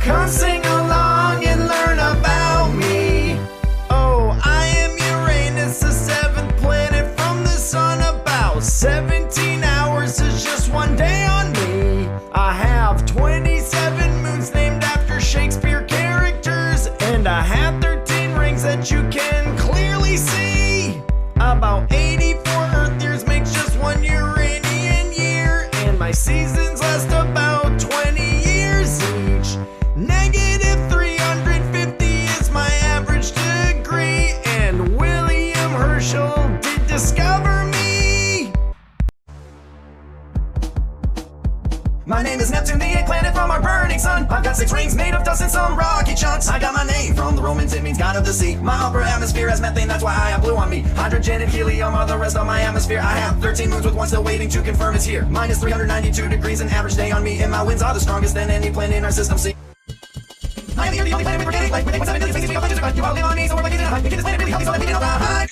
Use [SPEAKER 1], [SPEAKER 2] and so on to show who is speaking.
[SPEAKER 1] Come sing along and learn about me. Oh, I am Uranus, the seventh planet from the sun. About 17 hours is just one day on me. I have 27 moons named after Shakespeare characters, and I have 13 rings that you can clearly see. About 84 Earth years makes just one Uranian year, and my seasons last about 20 years each. Negative 350 is my average degree, and William Herschel did discover me. My name is Neptune, the eighth planet from our burning sun. I've got 6 rings made of dust and some rocky chunks. I got my name from the Romans, it means god of the sea. My upper atmosphere has methane, that's why I have blue on me. Hydrogen and helium are the rest of my atmosphere. I have 13 moons with one still waiting to confirm it's here. Minus 392 degrees, an average day on me, and my winds are the strongest than any planet in our system. See, I am the only planet with organic life. With 8.7 billion species, we all find it. You all live on me, so we're lucky to make this planet really healthy so that we can all die.